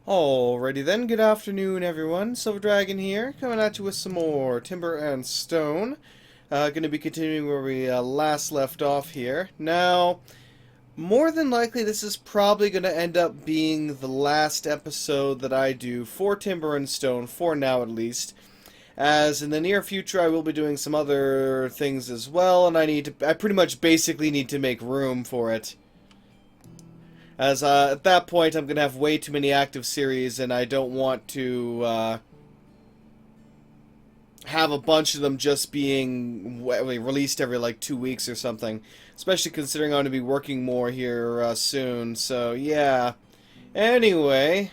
Alrighty then, good afternoon everyone, Silver Dragon here, coming at you with some more Timber and Stone. Going to be continuing where we last left off here. Now, more than likely this is probably going to end up being the last episode that I do for Timber and Stone, for now at least. As in the near future I will be doing some other things as well, and I pretty much basically need to make room for it. As at that point, I'm going to have way too many active series, and I don't want to have a bunch of them just being released every, like, 2 weeks or something. Especially considering I'm going to be working more here soon, so yeah. Anyway,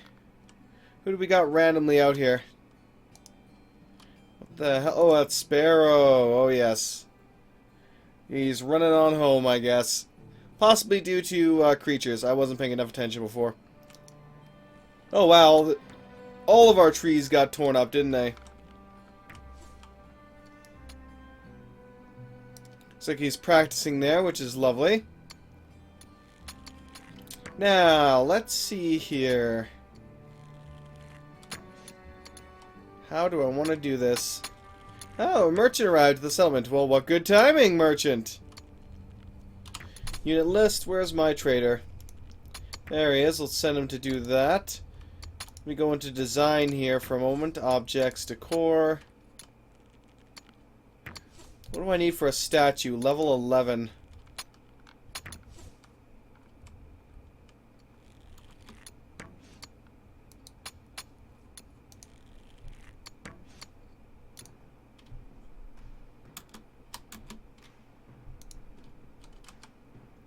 who do we got randomly out here? What the hell? Oh, that's Sparrow. Oh, yes. He's running on home, I guess. Possibly due to creatures. I wasn't paying enough attention before. Oh wow, all of our trees got torn up, didn't they? Looks like he's practicing there, which is lovely. Now, let's see here. How do I want to do this? Oh, a merchant arrived at the settlement. Well, what good timing, merchant! Unit list, where's my trader? There he is, let's send him to do that. Let me go into design here for a moment. Objects, decor. What do I need for a statue? Level 11.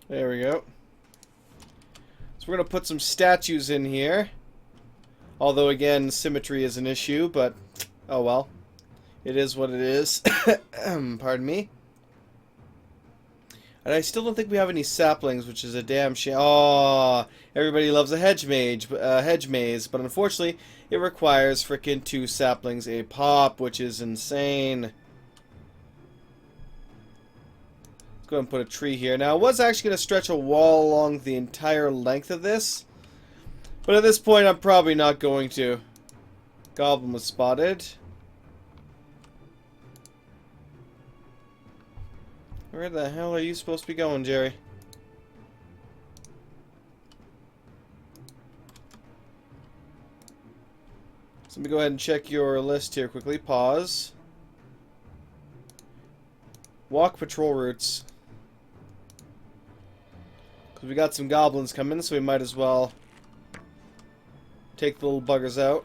There we go. So we're going to put some statues in here. Although, again, symmetry is an issue, but oh well. It is what it is. Pardon me. And I still don't think we have any saplings, which is a damn shame. Oh, everybody loves a hedge maze, but unfortunately, it requires frickin' 2 saplings a pop, which is insane. Go ahead and put a tree here. Now, I was actually going to stretch a wall along the entire length of this. But at this point, I'm probably not going to. Goblin was spotted. Where the hell are you supposed to be going, Jerry? So let me go ahead and check your list here quickly. Pause. Walk patrol routes. Because we got some goblins coming, so we might as well take the little buggers out.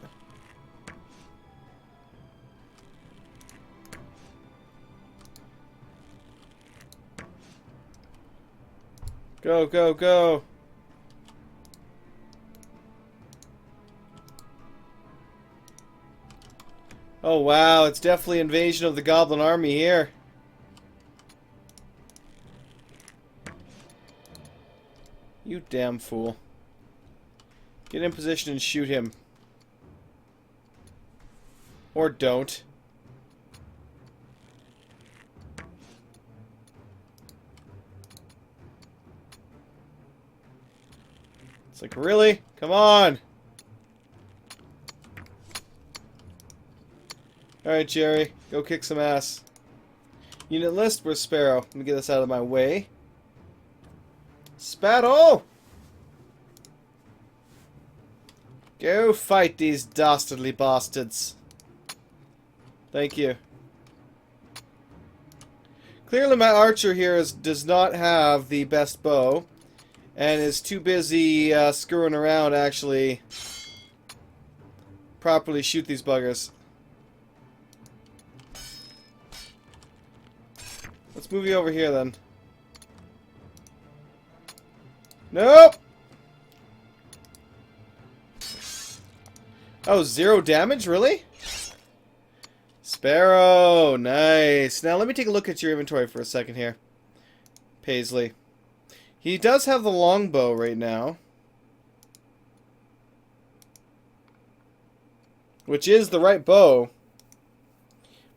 Go, go, go! Oh wow, it's definitely invasion of the goblin army here. You damn fool. Get in position and shoot him. Or don't. It's like, really? Come on! Alright, Jerry. Go kick some ass. Unit list, where's Sparrow? Let me get this out of my way. Sparrow! Go fight these dastardly bastards. Thank you. Clearly my archer here does not have the best bow. And is too busy screwing around actually properly shoot these buggers. Let's move you over here then. Nope! Oh, 0 damage? Really? Sparrow! Nice. Now let me take a look at your inventory for a second here. Paisley. He does have the longbow right now. Which is the right bow.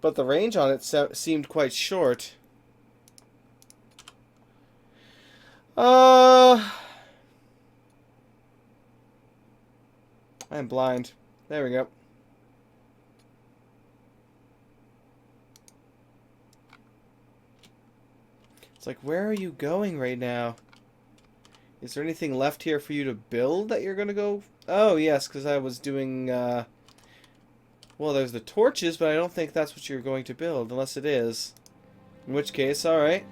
But the range on it seemed quite short. I'm blind. There we go. It's like, where are you going right now? Is there anything left here for you to build that you're gonna go? Oh, yes, because I was doing, well, there's the torches, but I don't think that's what you're going to build, unless it is. In which case, alright.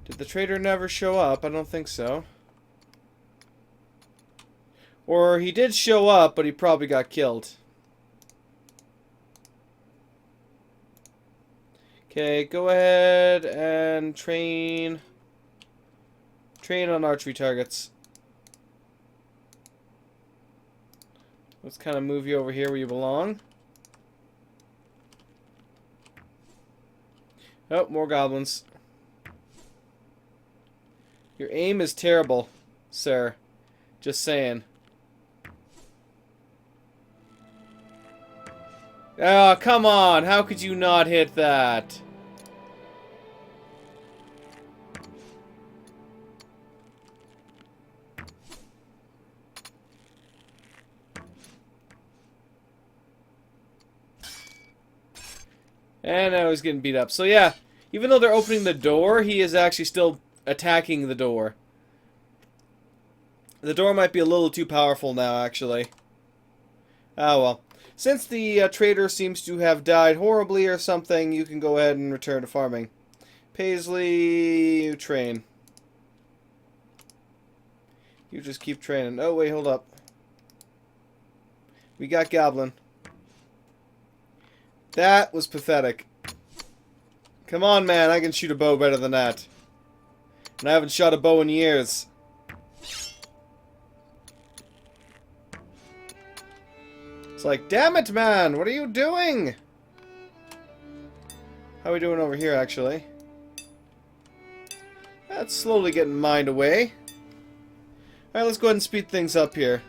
Did the trader never show up? I don't think so. Or he did show up, but he probably got killed. Okay, go ahead and train on archery targets. Let's kind of move you over here where you belong. Oh, more goblins. Your aim is terrible, sir. Just saying. Oh, come on! How could you not hit that? And now he's getting beat up. So yeah, even though they're opening the door, he is actually still attacking the door. The door might be a little too powerful now, actually. Oh well. Since the trader seems to have died horribly or something, you can go ahead and return to farming. Paisley, you train. You just keep training. Oh, wait, hold up. We got Goblin. That was pathetic. Come on, man. I can shoot a bow better than that. And I haven't shot a bow in years. It's like, damn it, man. What are you doing? How are we doing over here, actually? That's slowly getting mined away. Alright, let's go ahead and speed things up here.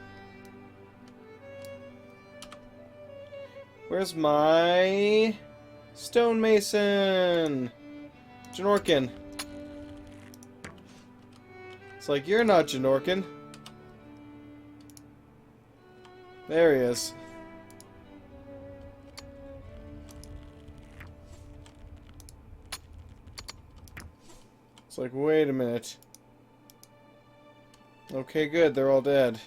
Where's my stonemason? Janorkin. It's like, you're not Janorkin. There he is. It's like, wait a minute. Okay, good. They're all dead.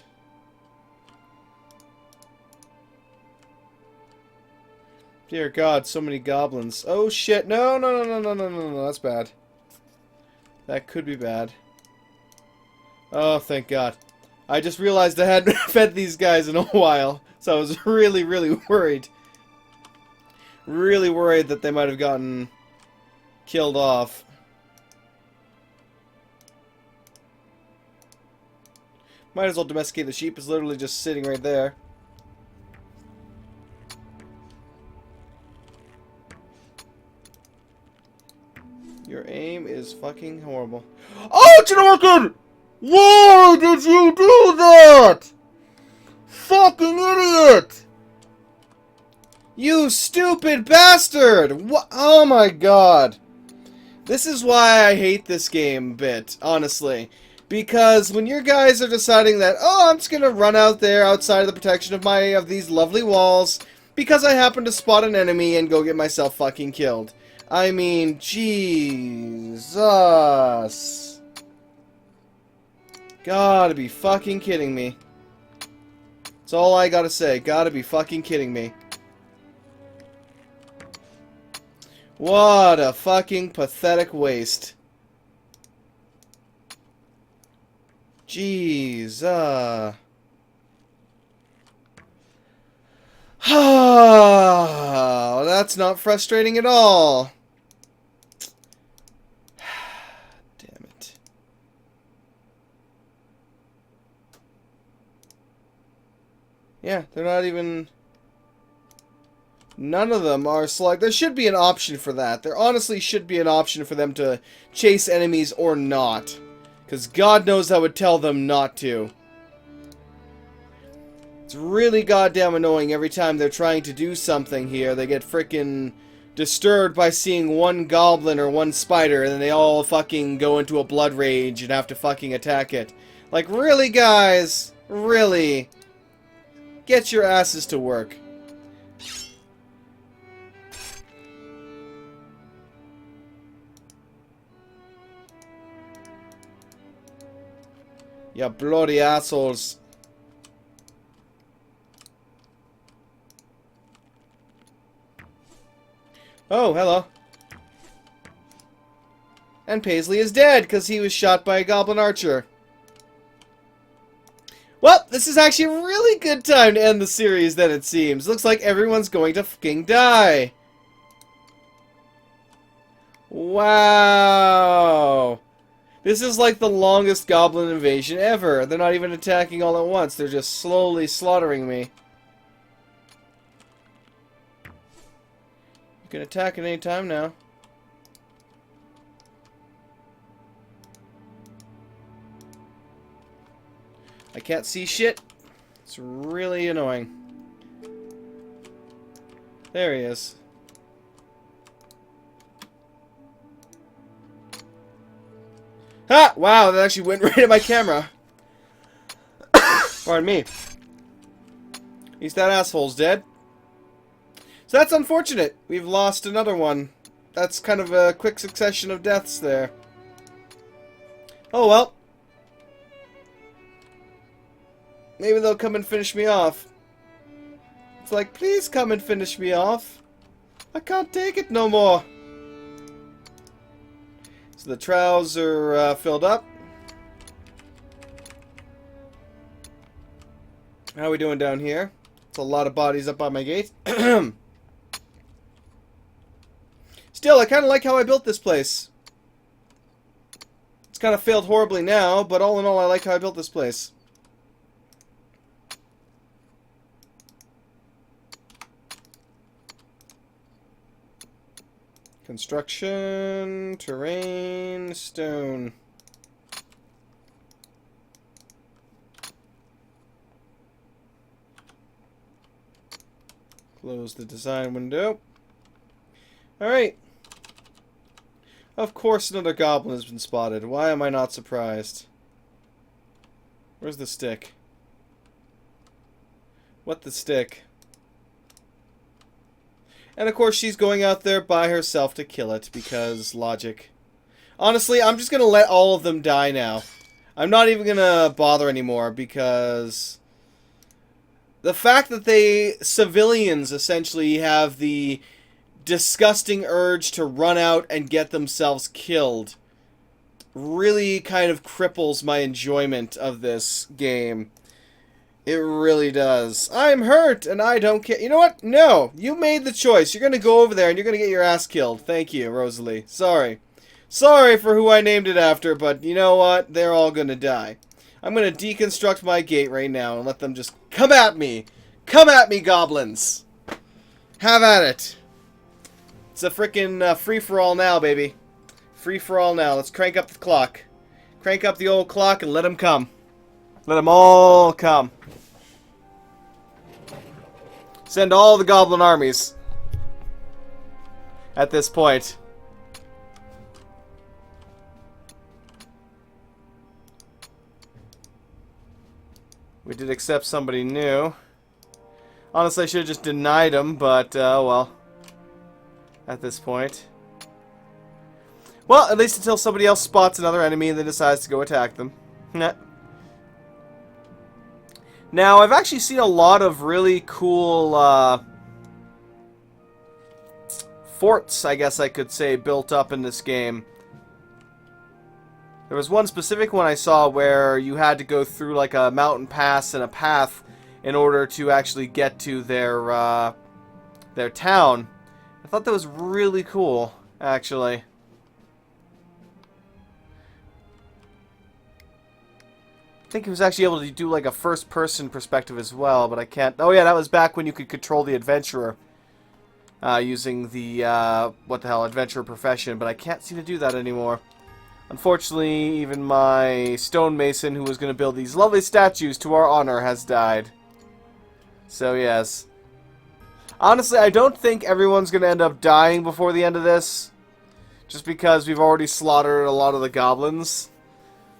Dear God, so many goblins. Oh, shit. No, no, no, no, no, no, no, no. That's bad. That could be bad. Oh, thank God. I just realized I hadn't fed these guys in a while. So I was really, really worried. Really worried that they might have gotten killed off. Might as well domesticate the sheep. It's literally just sitting right there. Your aim is fucking horrible. Oh, Janorkin! Why did you do that? Fucking idiot! You stupid bastard! What? Oh my God. This is why I hate this game a bit, honestly. Because when your guys are deciding that, oh, I'm just gonna run out there outside of the protection of these lovely walls because I happen to spot an enemy and go get myself fucking killed. I mean, Jesus. Gotta be fucking kidding me. That's all I gotta say. Gotta be fucking kidding me. What a fucking pathetic waste. Jeez, that's not frustrating at all. Damn it. Yeah, they're not even... None of them are select. There should be an option for that. There honestly should be an option for them to chase enemies or not. Because God knows I would tell them not to. It's really goddamn annoying every time they're trying to do something here. They get frickin' disturbed by seeing one goblin or one spider, and then they all fucking go into a blood rage and have to fucking attack it. Like, really, guys? Really? Get your asses to work. You bloody assholes. Oh, hello. And Paisley is dead because he was shot by a goblin archer. Well, this is actually a really good time to end the series, then, it seems. Looks like everyone's going to fucking die. Wow. This is like the longest goblin invasion ever. They're not even attacking all at once. They're just slowly slaughtering me. You can attack at any time now. I can't see shit. It's really annoying. There he is. Ha! Wow, that actually went right at my camera. Pardon me. At least that asshole's dead. So that's unfortunate. We've lost another one. That's kind of a quick succession of deaths there. Oh well. Maybe they'll come and finish me off. It's like, please come and finish me off. I can't take it no more. So the troughs are filled up. How are we doing down here? It's a lot of bodies up by my gate. Still, I kind of like how I built this place. It's kind of failed horribly now, but all in all, I like how I built this place. Construction, terrain, stone. Close the design window. Alright. Of course another goblin has been spotted. Why am I not surprised? Where's the stick? What the stick? And of course she's going out there by herself to kill it, because logic. Honestly, I'm just going to let all of them die now. I'm not even going to bother anymore, because the fact that civilians essentially have the disgusting urge to run out and get themselves killed really kind of cripples my enjoyment of this game. It really does. I'm hurt, and I don't care. You know what? No. You made the choice. You're going to go over there, and you're going to get your ass killed. Thank you, Rosalie. Sorry. Sorry for who I named it after, but you know what? They're all going to die. I'm going to deconstruct my gate right now and let them just come at me. Come at me, goblins. Have at it. It's a frickin' free-for-all now, baby. Free-for-all now. Let's crank up the clock. Crank up the old clock and let them come. Let them all come. Send all the goblin armies. At this point. We did accept somebody new. Honestly, I should have just denied them, but, oh well. At this point. Well, at least until somebody else spots another enemy and then decides to go attack them. Now, I've actually seen a lot of really cool forts, I guess I could say, built up in this game. There was one specific one I saw where you had to go through like a mountain pass and a path in order to actually get to their town. I thought that was really cool, actually. I think he was actually able to do like a first-person perspective as well, but I can't... Oh yeah, that was back when you could control the adventurer using the, what the hell, adventurer profession, but I can't seem to do that anymore. Unfortunately, even my stonemason who was going to build these lovely statues to our honor has died. So yes. Honestly, I don't think everyone's going to end up dying before the end of this. Just because we've already slaughtered a lot of the goblins.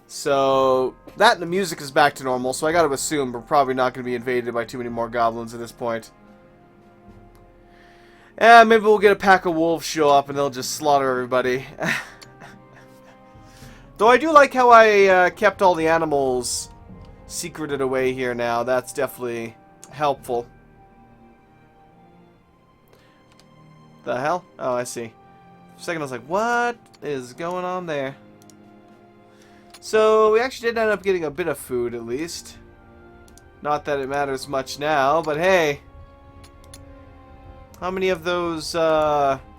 So, that and the music is back to normal, so I gotta assume we're probably not going to be invaded by too many more goblins at this point. Maybe we'll get a pack of wolves show up and they'll just slaughter everybody. Though I do like how I kept all the animals secreted away here now. That's definitely helpful. The hell? Oh, I see. For a second I was like, what is going on there? So, we actually did end up getting a bit of food, at least. Not that it matters much now, but hey. How many of those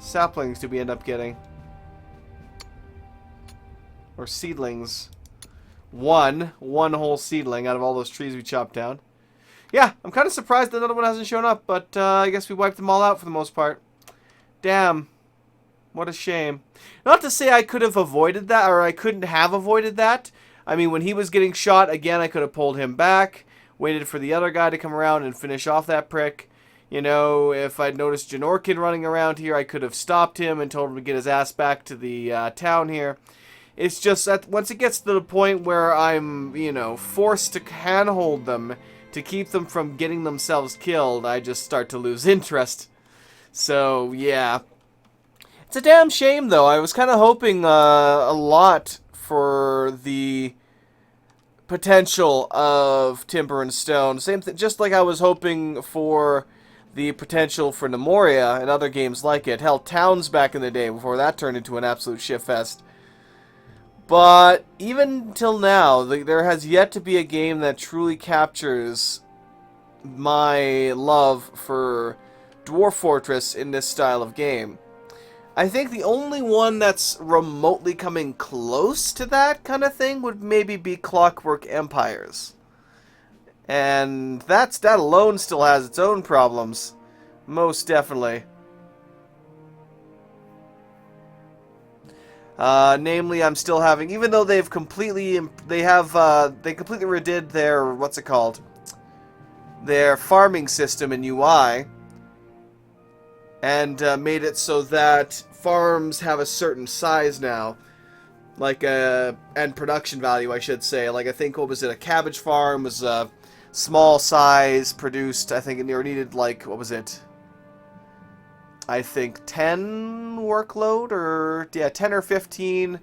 saplings did we end up getting? Or seedlings? One whole seedling out of all those trees we chopped down. Yeah, I'm kind of surprised that another one hasn't shown up, but I guess we wiped them all out for the most part. Damn. What a shame. Not to say I could have avoided that, or I couldn't have avoided that. I mean, when he was getting shot, again, I could have pulled him back, waited for the other guy to come around and finish off that prick. You know, if I'd noticed Janorkin running around here, I could have stopped him and told him to get his ass back to the town here. It's just that once it gets to the point where I'm, you know, forced to handhold them to keep them from getting themselves killed, I just start to lose interest. So, yeah. It's a damn shame, though. I was kind of hoping a lot for the potential of Timber and Stone. Same thing, just like I was hoping for the potential for Nemoria and other games like it. Hell, Towns back in the day before that turned into an absolute shitfest. But even till now, there has yet to be a game that truly captures my love for Dwarf Fortress in this style of game. I think the only one that's remotely coming close to that kind of thing would maybe be Clockwork Empires. And that alone still has its own problems. Most definitely. Namely, I'm still having, even though they completely redid their, what's it called? Their farming system in UI. And made it so that farms have a certain size now. Like, and production value, I should say. Like, I think, what was it, a cabbage farm was a small size, produced, I think it needed, like, what was it? I think 10 workload, or, yeah, 10 or 15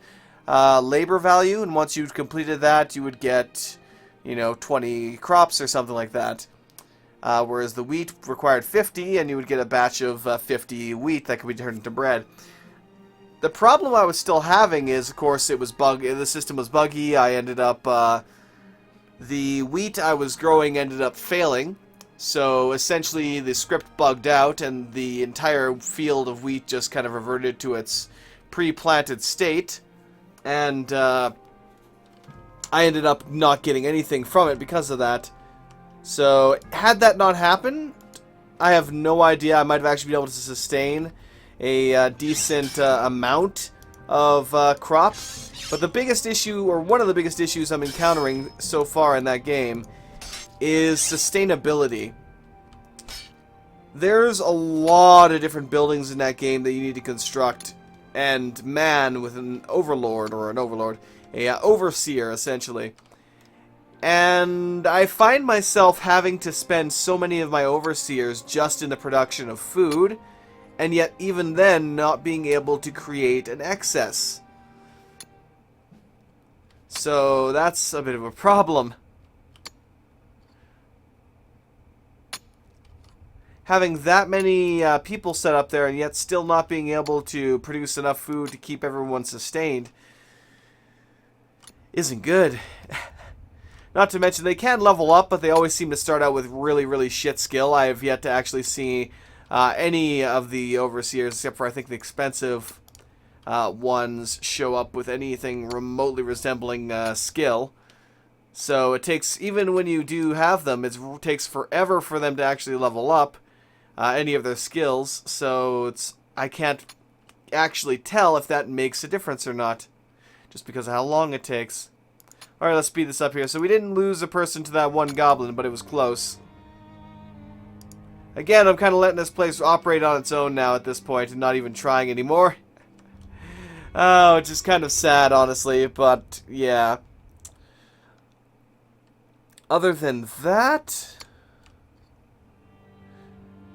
labor value. And once you'd completed that, you would get, you know, 20 crops or something like that. Whereas the wheat required 50, and you would get a batch of 50 wheat that could be turned into bread. The problem I was still having is, of course, it was the system was buggy. I ended up, the wheat I was growing ended up failing. So essentially the script bugged out, and the entire field of wheat just kind of reverted to its pre-planted state. And I ended up not getting anything from it because of that. So, had that not happened, I have no idea. I might have actually been able to sustain a decent amount of crop. But the biggest issue, or one of the biggest issues I'm encountering so far in that game, is sustainability. There's a lot of different buildings in that game that you need to construct and man with an overlord, or an overlord, a overseer, essentially. And I find myself having to spend so many of my overseers just in the production of food, and yet even then not being able to create an excess. So that's a bit of a problem. Having that many people set up there and yet still not being able to produce enough food to keep everyone sustained isn't good. Not to mention, they can level up, but they always seem to start out with really, really shit skill. I have yet to actually see any of the overseers, except for, I think, the expensive ones, show up with anything remotely resembling skill. So it takes, even when you do have them, it takes forever for them to actually level up any of their skills. So I can't actually tell if that makes a difference or not, just because of how long it takes. Alright, let's speed this up here. So we didn't lose a person to that one goblin, but it was close. Again, I'm kind of letting this place operate on its own now at this point and not even trying anymore. Oh, it's just kind of sad, honestly, but yeah. Other than that,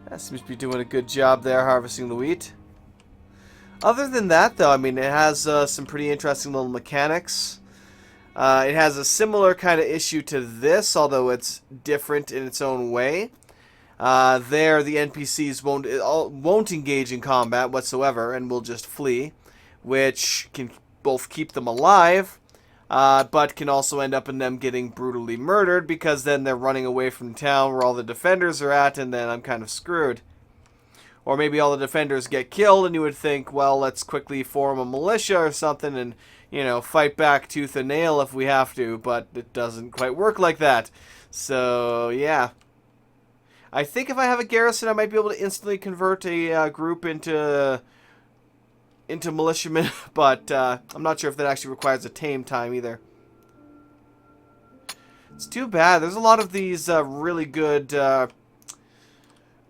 that seems to be doing a good job there harvesting the wheat. Other than that, though, I mean, it has some pretty interesting little mechanics. It has a similar kind of issue to this, although it's different in its own way. There, the NPCs won't engage in combat whatsoever and will just flee, which can both keep them alive, but can also end up in them getting brutally murdered, because then they're running away from town where all the defenders are at, and then I'm kind of screwed. Or maybe all the defenders get killed, and you would think, well, let's quickly form a militia or something and, you know, fight back tooth and nail if we have to, but it doesn't quite work like that. So, yeah. I think if I have a garrison, I might be able to instantly convert a group into militiamen, but I'm not sure if that actually requires a tame time either. It's too bad. There's a lot of these really good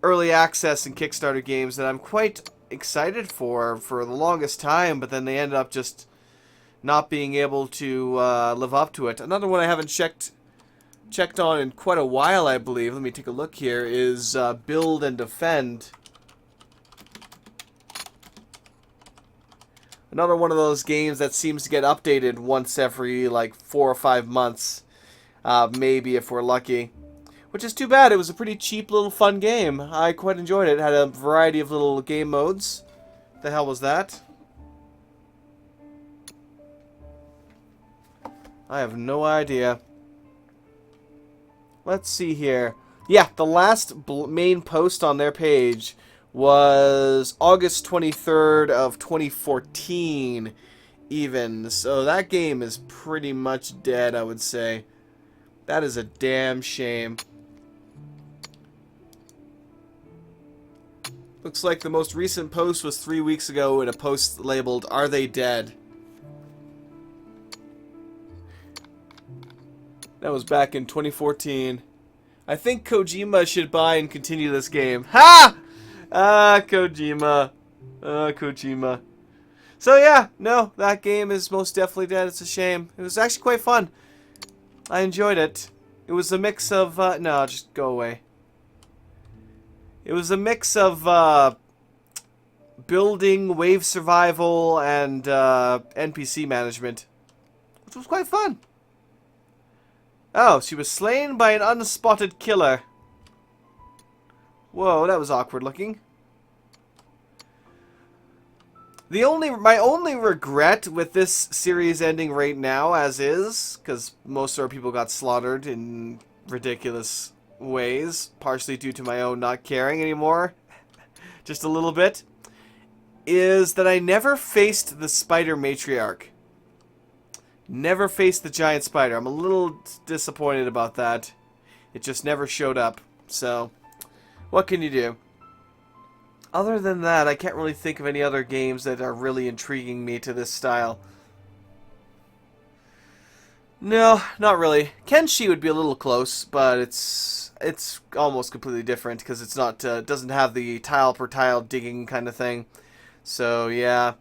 early access and Kickstarter games that I'm quite excited for the longest time, but then they end up just not being able to live up to it. Another one I haven't checked on in quite a while, I believe. Let me take a look here. Is Build and Defend. Another one of those games that seems to get updated once every like 4 or 5 months, maybe if we're lucky. Which is too bad. It was a pretty cheap little fun game. I quite enjoyed it. It had a variety of little game modes. The hell was that? I have no idea. Let's see here. Yeah, the last main post on their page was August 23rd of 2014 even. So that game is pretty much dead, I would say. That is a damn shame. Looks like the most recent post was 3 weeks ago in a post labeled, "Are They Dead?" That was back in 2014. I think Kojima should buy and continue this game. Ha! Ah, Kojima. Kojima. So yeah, no, that game is most definitely dead. It's a shame. It was actually quite fun. I enjoyed it. It was a mix of, no, just go away. It was a mix of, building, wave survival, and, NPC management. Which was quite fun. Oh, she was slain by an unspotted killer. Whoa, that was awkward looking. My only regret with this series ending right now, as is, because most of our people got slaughtered in ridiculous ways, partially due to my own not caring anymore, just a little bit, is that I never faced the spider matriarch. Never faced the giant spider. I'm a little disappointed about that. It just never showed up. So, what can you do? Other than that, I can't really think of any other games that are really intriguing me to this style. No, not really. Kenshi would be a little close, but it's almost completely different because it's not doesn't have the tile per tile digging kind of thing. So yeah.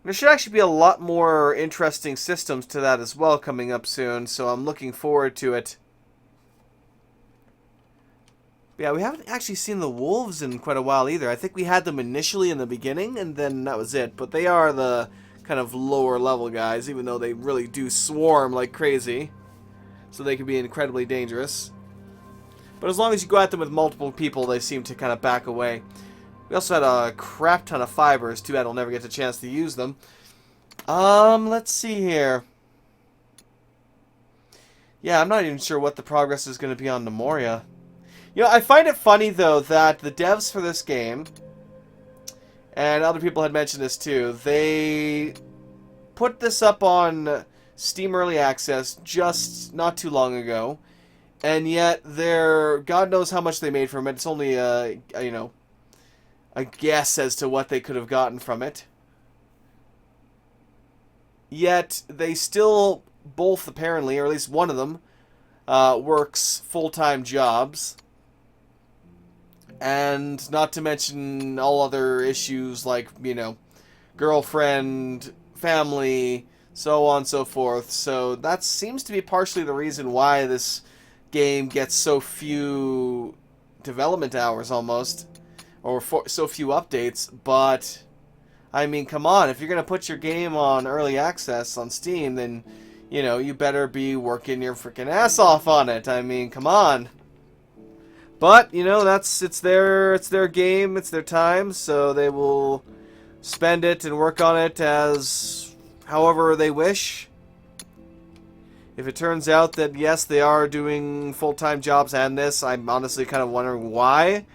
There should actually be a lot more interesting systems to that as well coming up soon, so I'm looking forward to it. But yeah, we haven't actually seen the wolves in quite a while either. I think we had them initially in the beginning, and then that was it. But they are the kind of lower level guys, even though they really do swarm like crazy. So they can be incredibly dangerous. But as long as you go at them with multiple people, they seem to kind of back away. We also had a crap ton of fibers. Too bad I'll never get the chance to use them. Let's see here. Yeah, I'm not even sure what the progress is going to be on Nemoria. You know, I find it funny, though, that the devs for this game, and other people had mentioned this too, they put this up on Steam Early Access just not too long ago, and yet God knows how much they made from it. It's only, you know, a guess as to what they could have gotten from it. Yet, they still, both apparently, or at least one of them, works full-time jobs. And not to mention all other issues like, girlfriend, family, so on and so forth. So that seems to be partially the reason why this game gets so few development hours almost, or so few updates. But I mean, come on, if you're going to put your game on early access on Steam, then you better be working your freaking ass off on it. I mean, come on. But it's their game, it's their time, so they will spend it and work on it as however they wish. If it turns out that yes, they are doing full-time jobs and this, I'm honestly kind of wondering why.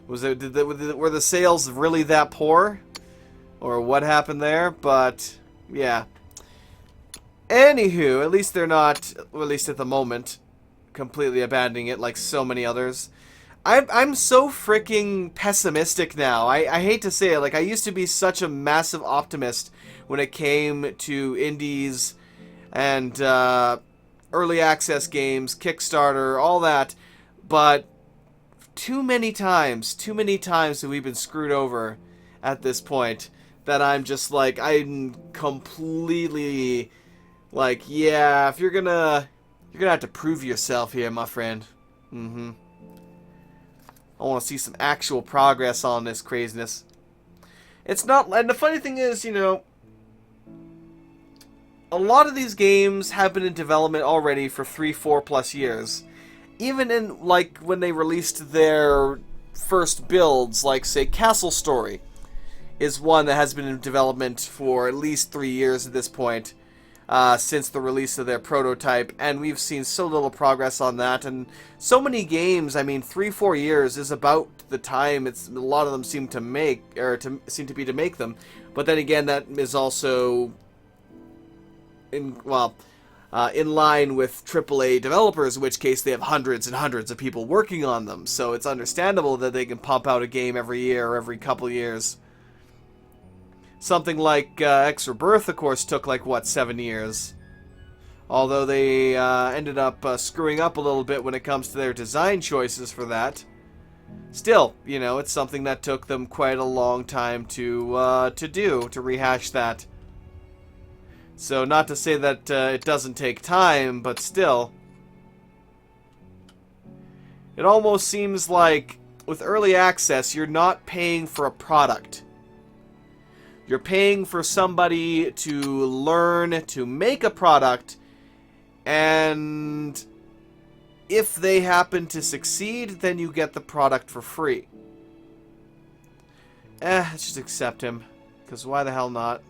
Were the sales really that poor, or what happened there? But yeah. Anywho, at least they're not, or at least at the moment, completely abandoning it like so many others. I'm so freaking pessimistic now. I hate to say it. Like, I used to be such a massive optimist when it came to indies and early access games, Kickstarter, all that. But too many times that we've been screwed over at this point that I'm just like, I'm completely like, yeah, if you're gonna have to prove yourself here, my friend. I want to see some actual progress on this craziness. It's not, and the funny thing is, a lot of these games have been in development already for 3-4 plus years. Even in, like, when they released their first builds, like, say, Castle Story is one that has been in development for at least 3 years at this point. Since the release of their prototype, and we've seen so little progress on that, and so many games. I mean, 3-4 years is about the time a lot of them seem to make, or seem to be to make them. But then again, that is also in line with AAA developers, in which case they have hundreds and hundreds of people working on them. So it's understandable that they can pump out a game every year or every couple years. Something like X Rebirth, of course, took like, 7 years. Although they ended up screwing up a little bit when it comes to their design choices for that. Still, it's something that took them quite a long time to rehash that. So not to say that it doesn't take time, but still. It almost seems like, with early access, you're not paying for a product. You're paying for somebody to learn to make a product, and if they happen to succeed, then you get the product for free. Let's just accept him, because why the hell not?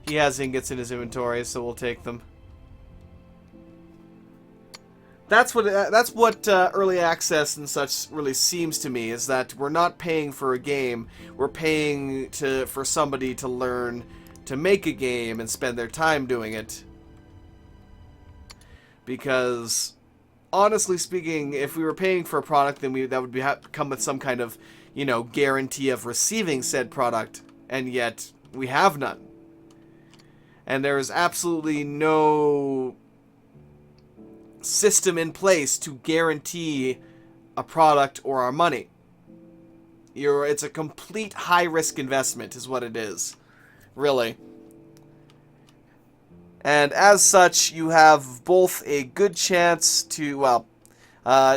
He has ingots in his inventory, so we'll take them. That's what early access and such really seems to me, is that we're not paying for a game, we're paying for somebody to learn to make a game and spend their time doing it. Because, honestly speaking, if we were paying for a product, then that would come with some kind of, guarantee of receiving said product, and yet we have none. And there is absolutely no system in place to guarantee a product or our money. It's a complete high-risk investment is what it is. Really. And as such, you have both a good chance to,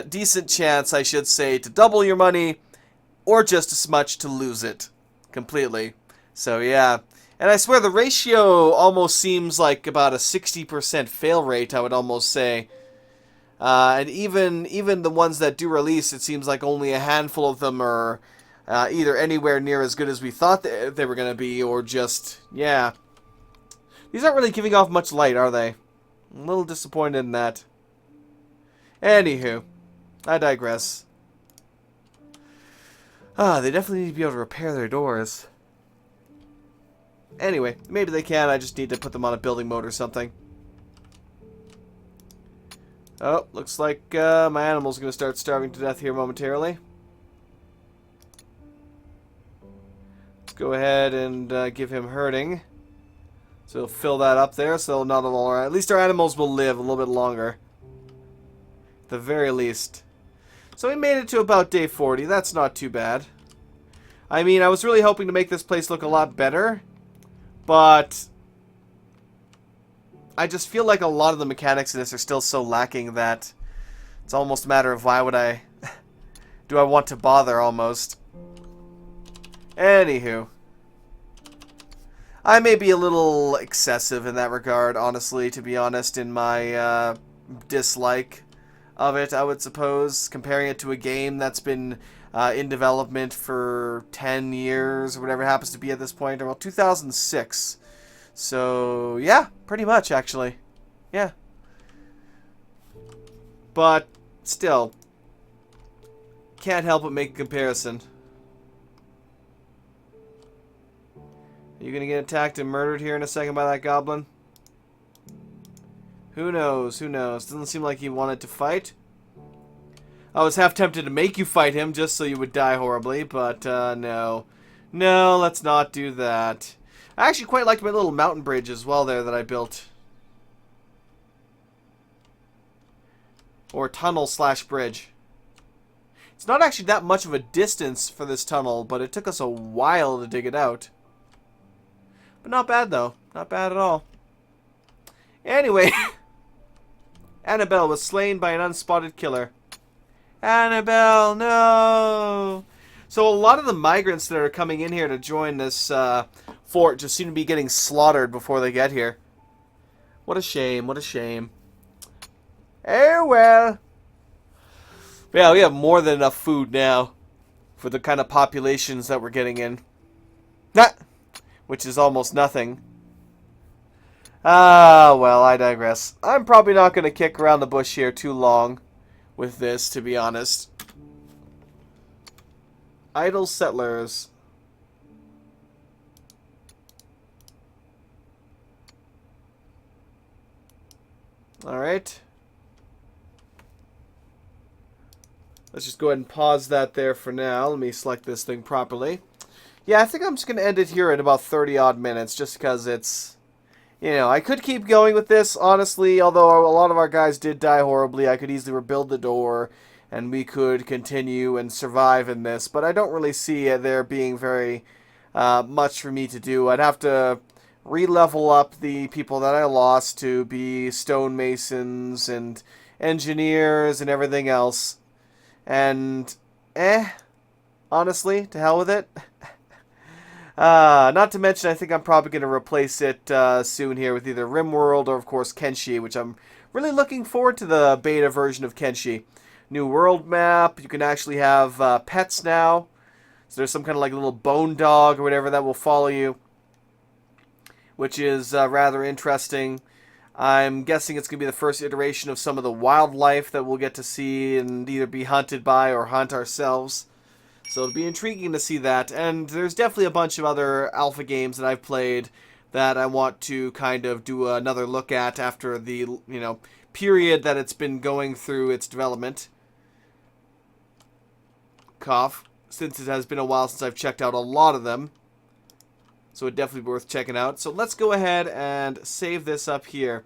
decent chance, I should say, to double your money, or just as much to lose it completely. So, yeah. And I swear the ratio almost seems like about a 60% fail rate, I would almost say. And even the ones that do release, it seems like only a handful of them are either anywhere near as good as we thought they were going to be, or just, yeah. These aren't really giving off much light, are they? I'm a little disappointed in that. Anywho, I digress. They definitely need to be able to repair their doors. Anyway, maybe they can, I just need to put them on a building mode or something. Oh, looks like my animal's going to start starving to death here momentarily. Let's go ahead and give him herding. So we'll fill that up there, so not all, at least our animals will live a little bit longer. At the very least. So we made it to about day 40. That's not too bad. I mean, I was really hoping to make this place look a lot better, but I just feel like a lot of the mechanics in this are still so lacking that it's almost a matter of why would I... do I want to bother, almost. Anywho. I may be a little excessive in that regard, honestly, to be honest, in my dislike of it, I would suppose. Comparing it to a game that's been in development for 10 years, or whatever it happens to be at this point. Well, 2006. So, yeah, pretty much, actually. Yeah. But, still, can't help but make a comparison. Are you going to get attacked and murdered here in a second by that goblin? Who knows? Who knows? Doesn't seem like he wanted to fight. I was half tempted to make you fight him just so you would die horribly, but no. No, let's not do that. I actually quite liked my little mountain bridge as well there that I built. Or tunnel/bridge. It's not actually that much of a distance for this tunnel, but it took us a while to dig it out. But not bad, though. Not bad at all. Anyway, Annabelle was slain by an unspotted killer. Annabelle, no! So a lot of the migrants that are coming in here to join this fort just seem to be getting slaughtered before they get here. What a shame, what a shame. Oh well. Yeah, we have more than enough food now for the kind of populations that we're getting in. Which is almost nothing. Ah, well, I digress. I'm probably not going to kick around the bush here too long with this, to be honest. Idle settlers. Alright. Let's just go ahead and pause that there for now. Let me select this thing properly. Yeah, I think I'm just going to end it here at about 30-odd minutes, just because it's... You know, I could keep going with this, honestly, although a lot of our guys did die horribly. I could easily rebuild the door, and we could continue and survive in this. But I don't really see there being very much for me to do. I'd have to re-level up the people that I lost to be stonemasons and engineers and everything else. And, honestly, to hell with it. Not to mention, I think I'm probably going to replace it soon here with either RimWorld or, of course, Kenshi, which I'm really looking forward to the beta version of Kenshi. New world map. You can actually have pets now. So there's some kind of like little bone dog or whatever that will follow you, which is rather interesting. I'm guessing it's going to be the first iteration of some of the wildlife that we'll get to see and either be hunted by or hunt ourselves. So it'll be intriguing to see that. And there's definitely a bunch of other alpha games that I've played that I want to kind of do another look at after the, period that it's been going through its development. Cough. Since it has been a while since I've checked out a lot of them. So it'd definitely be worth checking out. So let's go ahead and save this up here.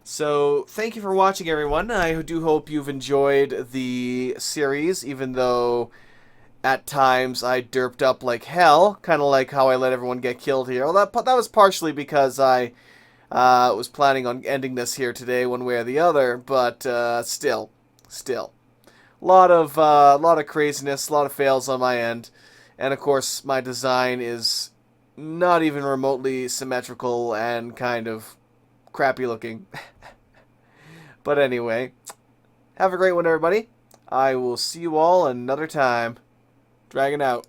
So thank you for watching, everyone. I do hope you've enjoyed the series, even though at times I derped up like hell, kind of like how I let everyone get killed here. Well, that was partially because I was planning on ending this here today one way or the other, but still. A lot of craziness, a lot of fails on my end, and of course my design is not even remotely symmetrical and kind of crappy looking. But anyway, have a great one, everybody. I will see you all another time. Dragon out.